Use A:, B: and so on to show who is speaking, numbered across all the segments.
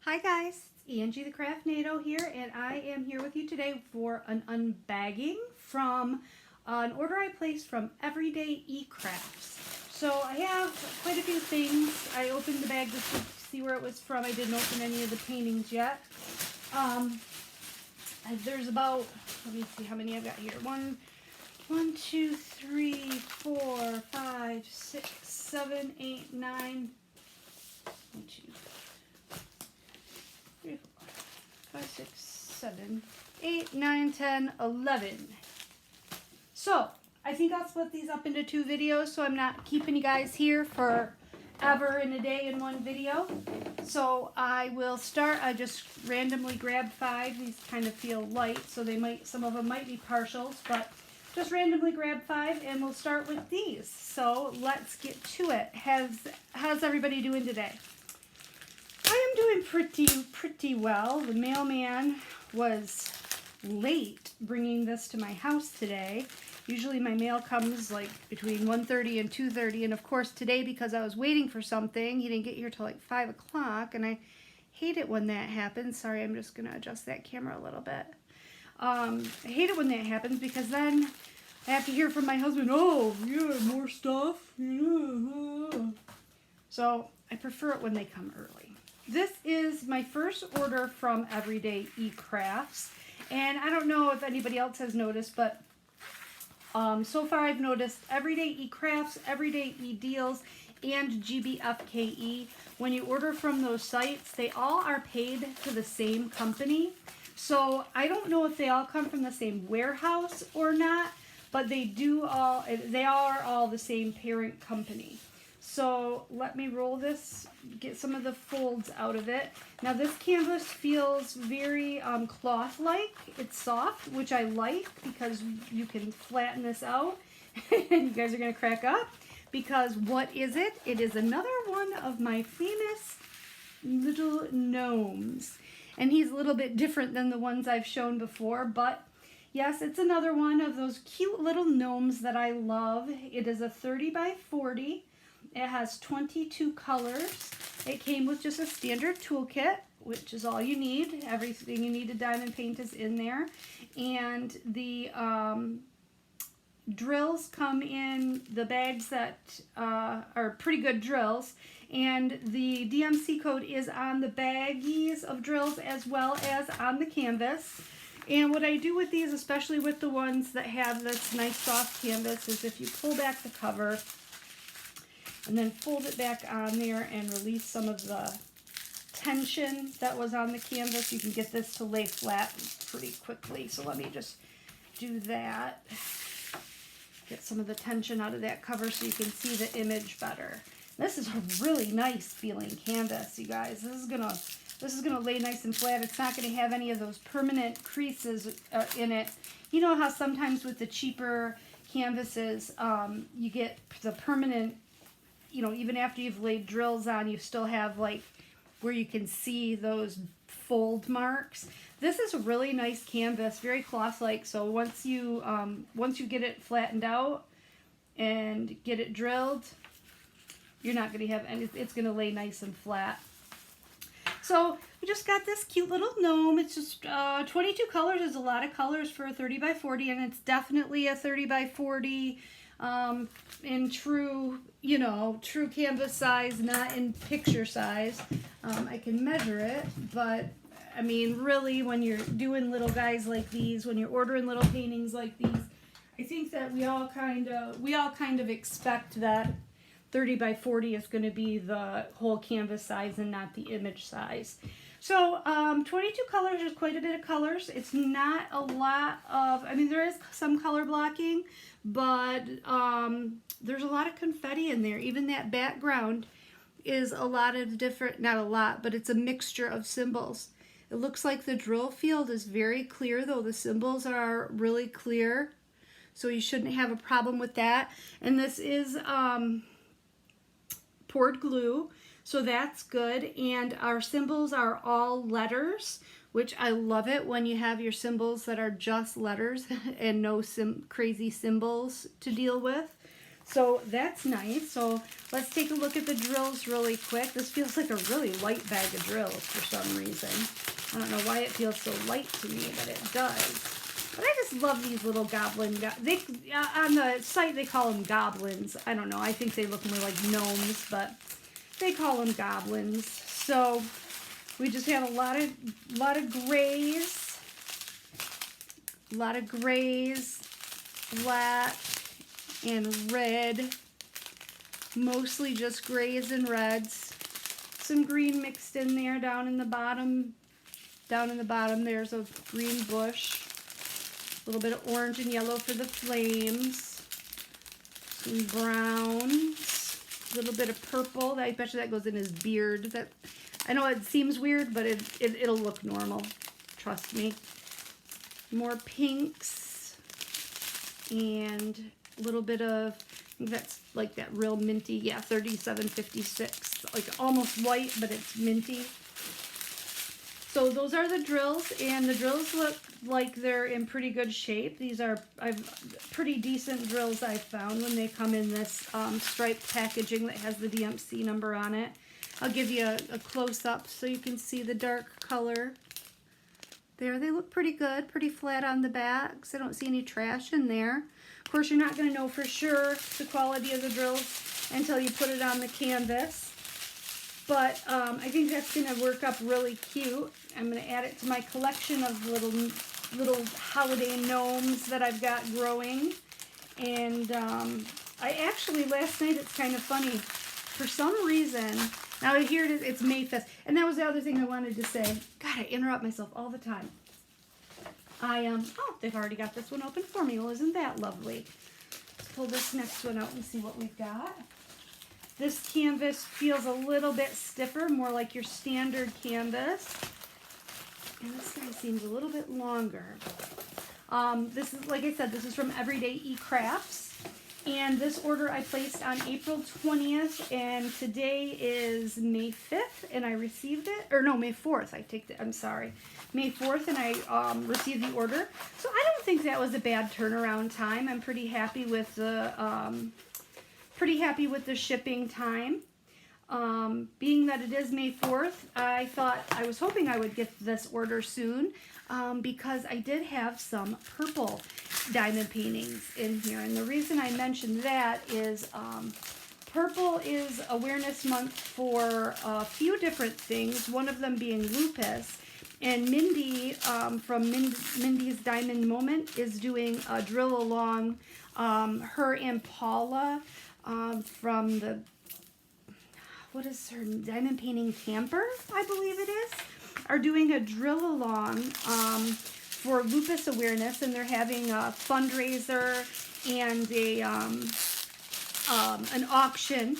A: Hi guys, it's Angie the Craftnado here, and I am here with you today for an unbagging from an order I placed from Everydayecrafts. So I have quite a few things. I opened the bag just to see where it was from. I didn't open any of the paintings yet. There's about, let me see how many I've got here. One, two, three, 4, 5, 6, 7, 8, 9. 1, 2, 3, 4, 5, 6, 7, 8, 9, 10, 11. So I think I'll split these up into 2 videos so I'm not keeping you guys here for ever in a day in one video. So I will start, I just randomly grabbed 5. These kind of feel light, so they might, some of them might be partials, but just randomly grab 5 and we'll start with these. So let's get to it. How's everybody doing today? I am doing pretty well. The mailman was late bringing this to my house today. Usually my mail comes like between 1:30 and 2:30, and of course today, because I was waiting for something, he didn't get here till like 5 o'clock, and I hate it when that happens. Sorry, I'm just gonna adjust that camera a little bit. I hate it when that happens because then I have to hear from my husband, oh, yeah, more stuff. Yeah. So I prefer it when they come early. This is my first order from Everdayecrafts, and I don't know if anybody else has noticed, but so far I've noticed Everdayecrafts, Everyday Deals, and GBFKE. When you order from those sites, they all are paid to the same company. So I don't know if they all come from the same warehouse or not, but they are all the same parent company. So let me roll this, get some of the folds out of it. Now this canvas feels very cloth-like. It's soft, which I like because you can flatten this out. And you guys are going to crack up because what is it? It is another one of my famous little gnomes. And he's a little bit different than the ones I've shown before, but yes, it's another one of those cute little gnomes that I love. It is a 30 by 40. It has 22 colors. It came with just a standard toolkit, which is all you need. Everything you need to diamond paint is in there. And the drills come in the bags that are pretty good drills. And the DMC code is on the baggies of drills as well as on the canvas. And what I do with these, especially with the ones that have this nice soft canvas, is if you pull back the cover and then fold it back on there and release some of the tension that was on the canvas, you can get this to lay flat pretty quickly. So let me just do that. Get some of the tension out of that cover so you can see the image better. This is a really nice feeling canvas, you guys. This is gonna lay nice and flat. It's not gonna have any of those permanent creases in it. You know how sometimes with the cheaper canvases, you get the permanent, you know, even after you've laid drills on, you still have like where you can see those fold marks. This is a really nice canvas, very cloth-like. So once you get it flattened out and get it drilled, you're not going to have any. It's going to lay nice and flat. So we just got this cute little gnome. It's just 22 colors is a lot of colors for a 30 by 40, and it's definitely a 30 by 40 in true, you know, true canvas size, not in picture size. I can measure it, but I mean, really, when you're doing little guys like these, when you're ordering little paintings like these, I think that we all kind of expect that 30 by 40 is going to be the whole canvas size and not the image size. So 22 colors is quite a bit of colors. It's not a lot of, I mean, there is some color blocking, but there's a lot of confetti in there. Even that background is a lot of different, not a lot, but it's a mixture of symbols. It looks like the drill field is very clear, though the symbols are really clear, so you shouldn't have a problem with that. And this is poured glue, so that's good. And our symbols are all letters, which I love it when you have your symbols that are just letters and no crazy symbols to deal with. So that's nice. So let's take a look at the drills really quick. This feels like a really light bag of drills for some reason. I don't know why it feels so light to me, but it does. But I just love these little goblin, on the site they call them goblins. I don't know, I think they look more like gnomes, but they call them goblins. So we just have a lot of grays, black and red, mostly just grays and reds. Some green mixed in there down in the bottom. Down in the bottom there's a green bush. A little bit of orange and yellow for the flames. Some browns. A little bit of purple. I bet you that goes in his beard. That, I know it seems weird, but it'll look normal. Trust me. More pinks. And a little bit of, I think that's like that real minty, yeah, 3756. Like almost white, but it's minty. So those are the drills, and the drills look like they're in pretty good shape. These are pretty decent drills I've found when they come in this striped packaging that has the DMC number on it. I'll give you a close-up so you can see the dark color. There, they look pretty good, pretty flat on the backs. I don't see any trash in there. Of course, you're not going to know for sure the quality of the drills until you put it on the canvas. But I think that's going to work up really cute. I'm going to add it to my collection of little holiday gnomes that I've got growing. And I actually, last night, it's kind of funny. For some reason, now here it is, it's May 5th. And that was the other thing I wanted to say. God, I interrupt myself all the time. Oh, they've already got this one open for me. Well, isn't that lovely? Let's pull this next one out and see what we've got. This canvas feels a little bit stiffer, more like your standard canvas. And this guy seems a little bit longer. This is, like I said, this is from Everydayecrafts. And this order I placed on April 20th, and today is May 5th, and I received it. Or no, May 4th. I'm sorry. May 4th, and I received the order. So I don't think that was a bad turnaround time. I'm pretty happy with the shipping time. Being that it is May 4th, I was hoping I would get this order soon because I did have some purple diamond paintings in here. And the reason I mentioned that is purple is Awareness Month for a few different things, one of them being lupus. And Mindy from Mindy's Diamond Moment is doing a drill along. Her and Paula from the, what is her, Diamond Painting Camper, I believe it is, are doing a drill along for lupus awareness, and they're having a fundraiser and an auction.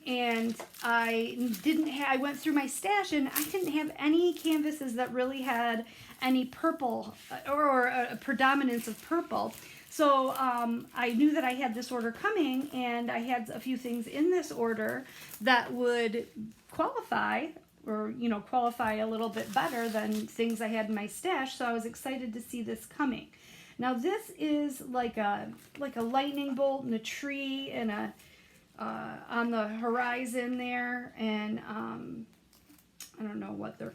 A: And I went through my stash and I didn't have any canvases that really had any purple or a predominance of purple. So I knew that I had this order coming, and I had a few things in this order that would qualify, or qualify a little bit better than things I had in my stash. So I was excited to see this coming. Now this is like a lightning bolt and a tree and a on the horizon there, and I don't know what they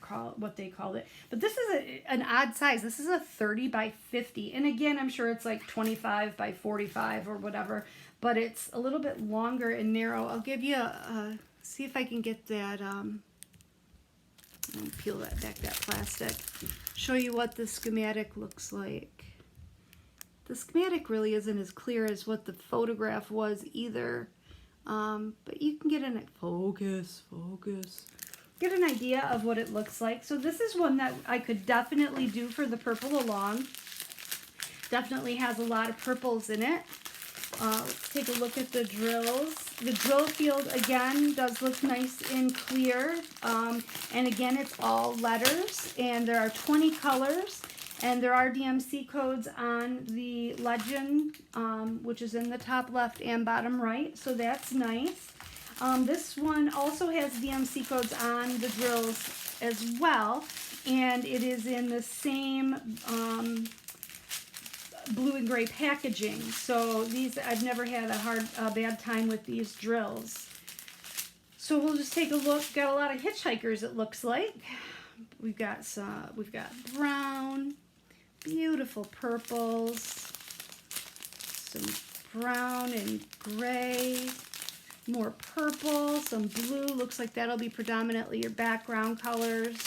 A: called it, but this is an odd size. This is a 30 by 50, and again, I'm sure it's like 25 by 45 or whatever, but it's a little bit longer and narrow. I'll give you see if I can get that. I'll peel that back, that plastic. Show you what the schematic looks like. The schematic really isn't as clear as what the photograph was either. But you can get an focus. Get an idea of what it looks like. So this is one that I could definitely do for the purple along. Definitely has a lot of purples in it. Let's take a look at the drills. The drill field again does look nice and clear. And again, it's all letters, and there are 20 colors. And there are DMC codes on the legend, which is in the top left and bottom right, so that's nice. This one also has DMC codes on the drills as well, and it is in the same blue and gray packaging. So these, I've never had a bad time with these drills. So we'll just take a look. Got a lot of hitchhikers, it looks like. We've got brown, beautiful purples, some brown and gray, more purple, some blue. Looks like that'll be predominantly your background colors.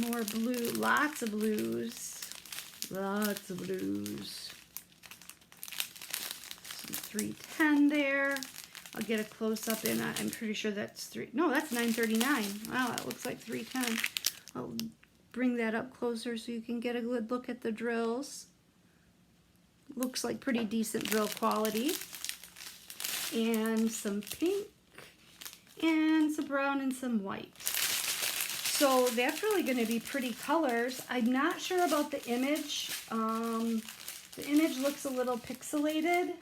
A: More blue, lots of blues, lots of blues. Some 310 there. I'll get a close-up in. I'm pretty sure that's that's 939. Wow, it looks like 310. I'll bring that up closer so you can get a good look at the drills. Looks like pretty decent drill quality. And some pink, and some brown, and some white. So that's really going to be pretty colors. I'm not sure about the image. The image looks a little pixelated.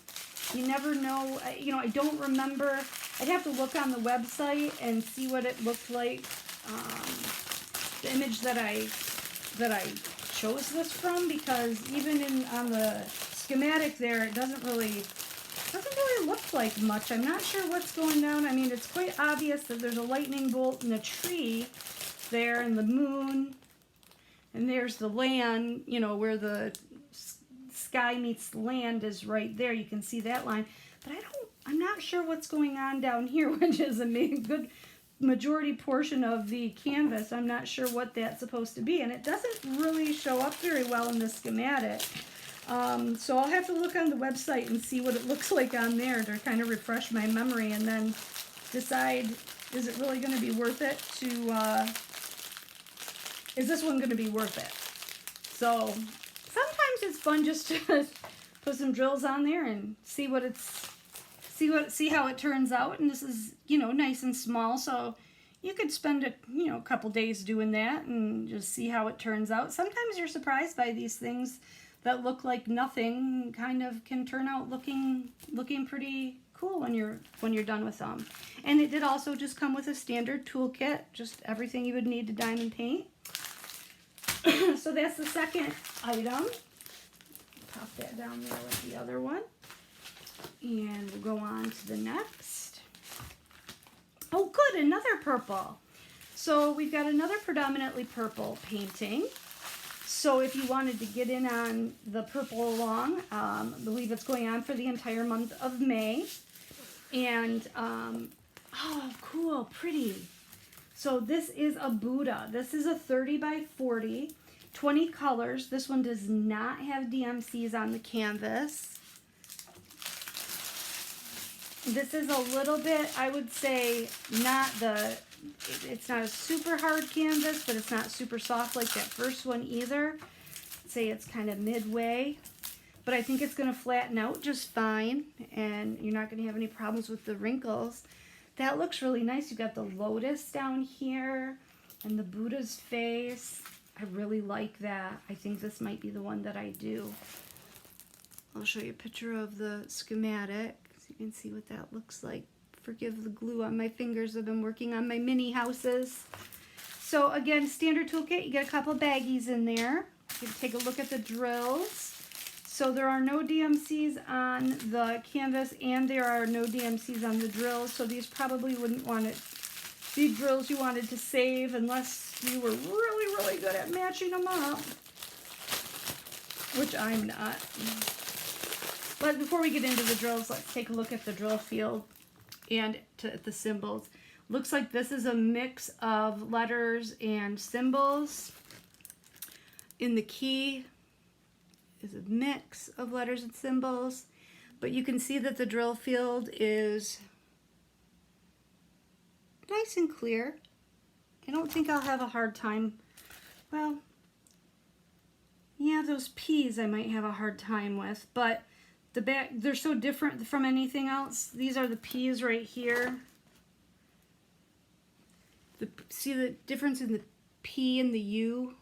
A: You never know, I don't remember. I'd have to look on the website and see what it looked like. The image that I chose this from, because even on the schematic there, it doesn't really look like much. I'm not sure what's going down. I mean, it's quite obvious that there's a lightning bolt and a tree there, and the moon, and there's the land, where the sky meets the land is right there. You can see that line, but I'm not sure what's going on down here, which is a good majority portion of the canvas. I'm not sure what that's supposed to be, and it doesn't really show up very well in the schematic. So I'll have to look on the website and see what it looks like on there to kind of refresh my memory, and then decide, is it really going to be worth it to, is this one going to be worth it? So sometimes it's fun just to put some drills on there and see how it turns out. And this is, nice and small, so you could spend a couple days doing that and just see how it turns out. Sometimes you're surprised by these things that look like nothing, kind of can turn out looking pretty cool when you're done with them. And it did also just come with a standard toolkit, just everything you would need to diamond paint. So that's the second item. Pop that down there with the other one. And we'll go on to the next. Oh good, another purple. So we've got another predominantly purple painting. So if you wanted to get in on the purple along, I believe it's going on for the entire month of May. And, oh, cool, pretty. So this is a Buddha. This is a 30 by 40, 20 colors. This one does not have DMCs on the canvas. This is a little bit, I would say, it's not a super hard canvas, but it's not super soft like that first one either. I'd say it's kind of midway, but I think it's going to flatten out just fine, and you're not going to have any problems with the wrinkles. That looks really nice. You got the lotus down here and the Buddha's face. I really like that. I think this might be the one that I do. I'll show you a picture of the schematic so you can see what that looks like. Forgive the glue on my fingers. I've been working on my mini houses. So again, standard toolkit. You get a couple baggies in there. You can take a look at the drills. So there are no DMCs on the canvas, and there are no DMCs on the drills. So these probably wouldn't want to be drills you wanted to save unless you were really, really good at matching them up, which I'm not. But before we get into the drills, let's take a look at the drill field and the symbols. Looks like this is a mix of letters and symbols. In the key is a mix of letters and symbols, but you can see that the drill field is nice and clear. I don't think I'll have a hard time. Well, yeah, those P's I might have a hard time with, but the back, they're so different from anything else. These are the P's right here. See the difference in the P and the U?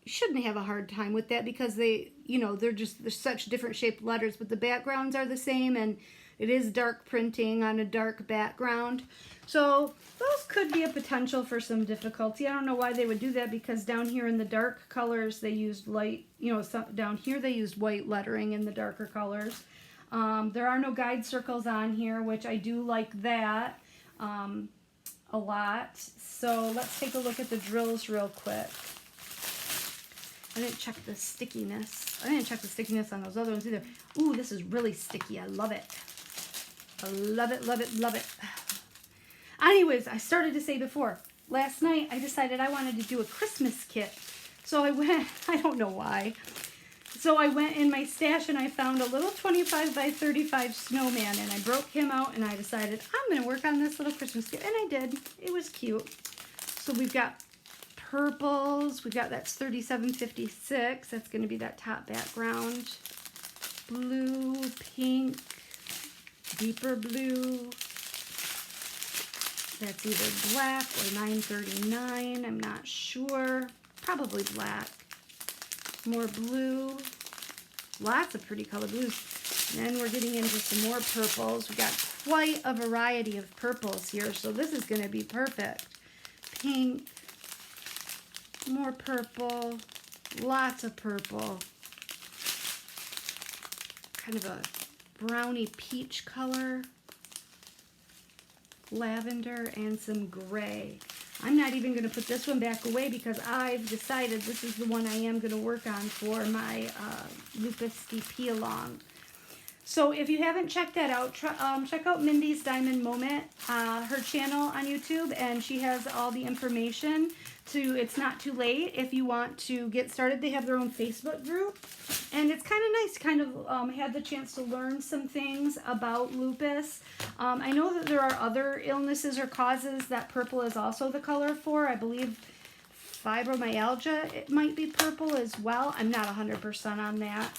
A: You shouldn't have a hard time with that because they're such different shaped letters, but the backgrounds are the same, and It is dark printing on a dark background. So those could be a potential for some difficulty. I don't know why they would do that, because down here in the dark colors they used light, you know, down here they used white lettering in the darker colors. There are no guide circles on here, which I do like that a lot. So let's take a look at the drills real quick. I didn't check the stickiness. I didn't check the stickiness on those other ones either. Ooh, this is really sticky. I love it. I love it, love it, love it. Anyways, I started to say before, last night I decided I wanted to do a Christmas kit. So I went, I don't know why. So I went in my stash and I found a little 25 by 35 snowman, and I broke him out and I decided I'm going to work on this little Christmas kit. And I did. It was cute. So we've got purples. We've got that's 3756. That's going to be that top background. Blue, pink, deeper blue. That's either black or 939. I'm not sure. Probably black. More blue. Lots of pretty color blues. And then we're getting into some more purples. We've got quite a variety of purples here, so this is going to be perfect. Pink. More purple. Lots of purple. Kind of a browny peach color. Lavender and some gray. I'm not even going to put this one back away because I've decided this is the one I am going to work on for my Lupus DP along. So if you haven't checked that out, check out Mindy's Diamond Moment, her channel on YouTube, and she has all the information to It's Not Too Late if you want to get started. They have their own Facebook group, and it's kind of nice to kind of have the chance to learn some things about lupus. I know that there are other illnesses or causes that purple is also the color for. I believe fibromyalgia, it might be purple as well. I'm not 100% on that.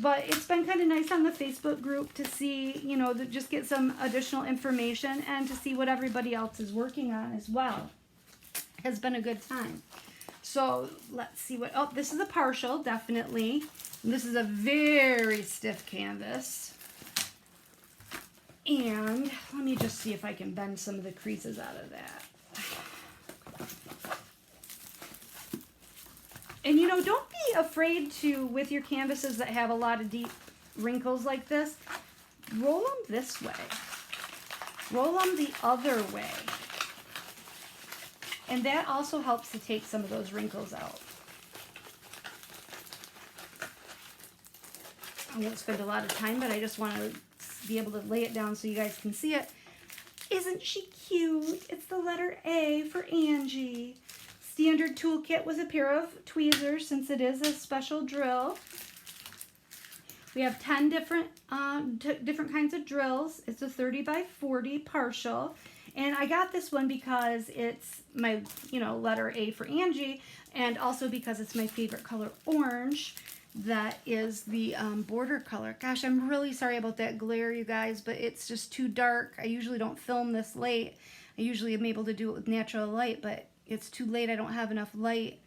A: But it's been kind of nice on the Facebook group to see, you know, to just get some additional information and to see what everybody else is working on as well. Has been a good time. So let's see what, oh, this is a partial, definitely. This is a very stiff canvas. And let me just see if I can bend some of the creases out of that. And you know, don't be afraid to, with your canvases that have a lot of deep wrinkles like this, roll them this way. Roll them the other way. And that also helps to take some of those wrinkles out. I won't spend a lot of time, but I just want to be able to lay it down so you guys can see it. Isn't she cute? It's the letter A for Angie. Standard toolkit with a pair of tweezers since it is a special drill. We have 10 different kinds of drills. It's a 30 by 40 partial. And I got this one because it's my, you know, letter A for Angie, and also because it's my favorite color, orange. That is the border color. Gosh, I'm really sorry about that glare, you guys, but it's just too dark. I usually don't film this late. I usually am able to do it with natural light, but it's too late. I don't have enough light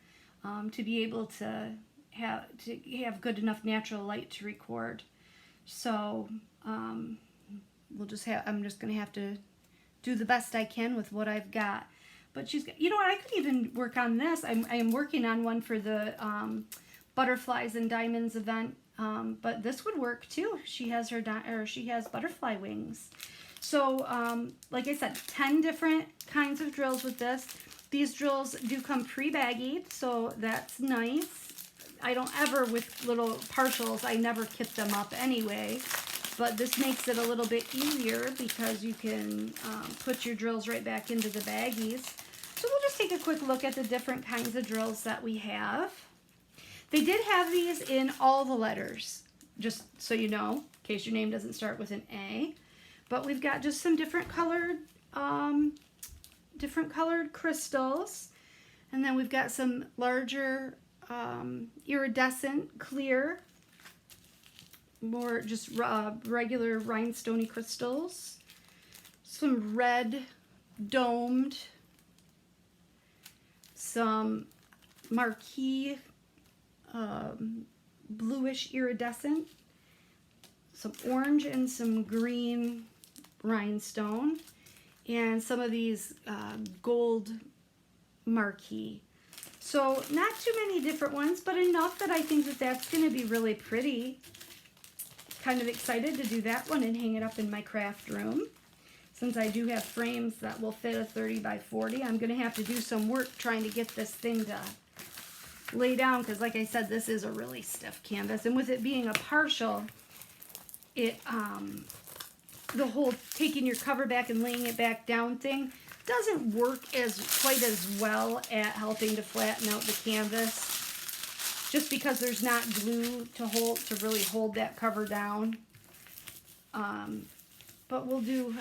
A: to be able to have good enough natural light to record. So we'll just have, I'm just gonna have to do the best I can with what I've got. But she's, you know what, I could even work on this. I am working on one for the Butterflies and Diamonds event, but this would work too. She has she has butterfly wings. So like I said, 10 different kinds of drills with this. These drills do come pre-baggied, so that's nice. I don't ever, with little partials, I never kit them up anyway. But this makes it a little bit easier because you can put your drills right back into the baggies. So we'll just take a quick look at the different kinds of drills that we have. They did have these in all the letters, just so you know, in case your name doesn't start with an A. But we've got just some different colored crystals. And then we've got some larger iridescent clear, more just regular rhinestone crystals, some red domed, some marquee bluish iridescent, some orange and some green rhinestone, and some of these gold marquee. So not too many different ones, but enough that I think that that's going to be really pretty. Kind of excited to do that one and hang it up in my craft room. Since I do have frames that will fit a 30 by 40, I'm going to have to do some work trying to get this thing to lay down, because like I said, this is a really stiff canvas, and with it being a partial, it the whole taking your cover back and laying it back down thing doesn't work quite as well at helping to flatten out the canvas, just because there's not glue to really hold that cover down. But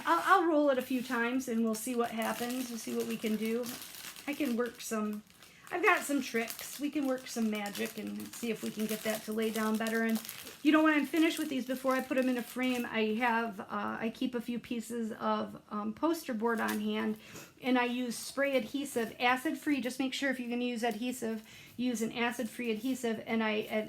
A: I'll roll it a few times and we'll see what happens. We'll see what we can do. I've got some tricks. We can work some magic and see if we can get that to lay down better. And you know, when I'm finished with these, before I put them in a frame, I keep a few pieces of poster board on hand, and I use spray adhesive, acid-free. Just make sure if you're going to use adhesive, use an acid-free adhesive. And I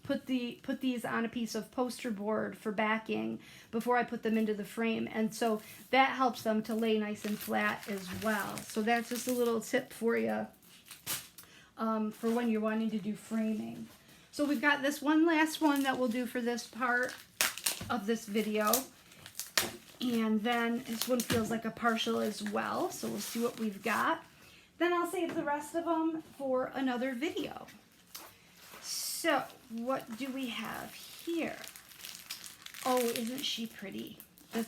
A: put these on a piece of poster board for backing before I put them into the frame, and so that helps them to lay nice and flat as well. So that's just a little tip for you. For when you're wanting to do framing. So we've got this one last one that we'll do for this part of this video. And then this one feels like a partial as well. So we'll see what we've got. Then I'll save the rest of them for another video. So what do we have here? Oh, isn't she pretty?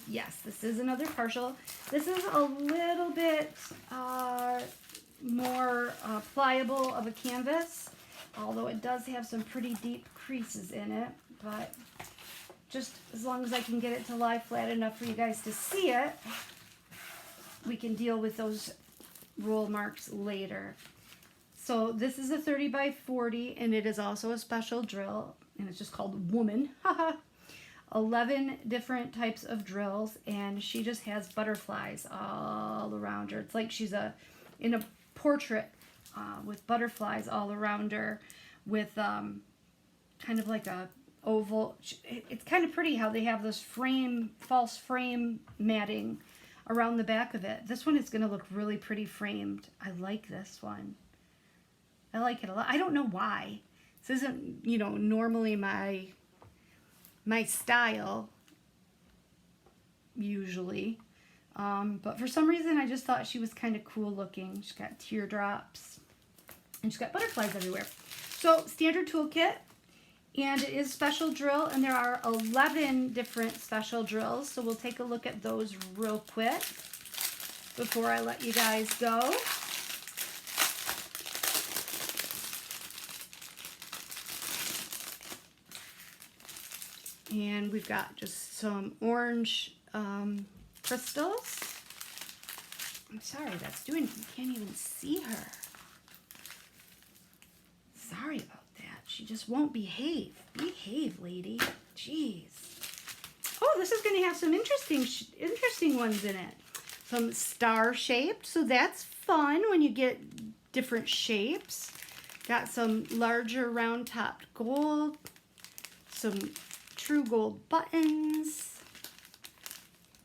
A: Yes, this is another partial. This is a little bit more pliable of a canvas, although it does have some pretty deep creases in it, but just as long as I can get it to lie flat enough for you guys to see it, we can deal with those roll marks later. So this is a 30 by 40, and it is also a special drill, and it's just called Woman. 11 different types of drills, and she just has butterflies all around her. It's like she's in a portrait with butterflies all around her, with kind of like a oval. It's kind of pretty how they have this false frame matting around the back of it. This one is going to look really pretty framed. I like this one. I like it a lot. I don't know why. This isn't, you know, normally my style usually. But for some reason, I just thought she was kind of cool looking. She's got teardrops, and she's got butterflies everywhere. So, standard toolkit, and it is special drill, and there are 11 different special drills. So we'll take a look at those real quick before I let you guys go. And we've got just some orange crystals. I'm sorry, you can't even see her. Sorry about that. She just won't behave. Behave, lady. Jeez. Oh, this is going to have some interesting ones in it. Some star-shaped, so that's fun when you get different shapes. Got some larger round-topped gold. Some true gold buttons,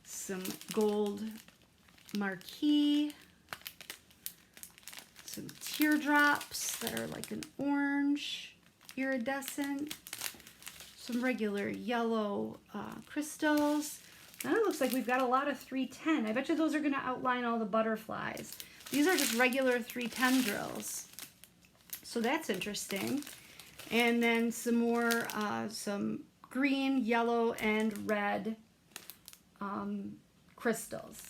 A: some gold marquee, some teardrops that are like an orange iridescent, some regular yellow crystals. Now it looks like we've got a lot of 310. I bet you those are going to outline all the butterflies. These are just regular 310 drills, so that's interesting. And then some more some green, yellow, and red crystals.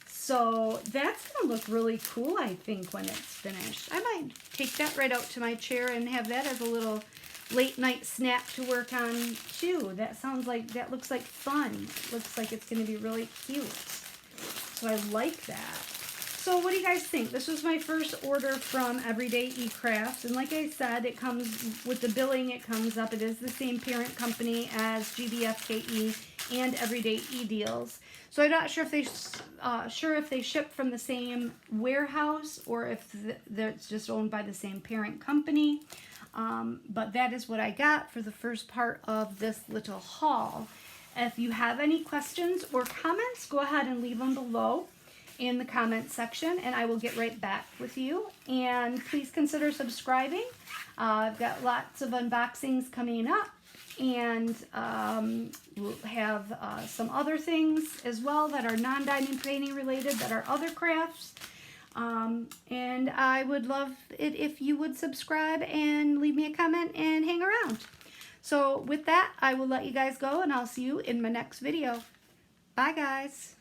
A: So that's going to look really cool, I think, when it's finished. I might take that right out to my chair and have that as a little late night snack to work on too. That looks like fun. It looks like it's going to be really cute. So I like that. So what do you guys think? This was my first order from Everdayecrafts, and like I said, it comes with the billing. It comes up. It is the same parent company as GBFKE and Everyday E-Deals. So I'm not sure if they ship from the same warehouse or if it's just owned by the same parent company. But that is what I got for the first part of this little haul. If you have any questions or comments, go ahead and leave them below in the comment section, and I will get right back with you. And please consider subscribing. I've got lots of unboxings coming up, and we'll have some other things as well that are non-diamond painting related, that are other crafts. And I would love it if you would subscribe and leave me a comment and hang around. So with that, I will let you guys go, and I'll see you in my next video. Bye, guys.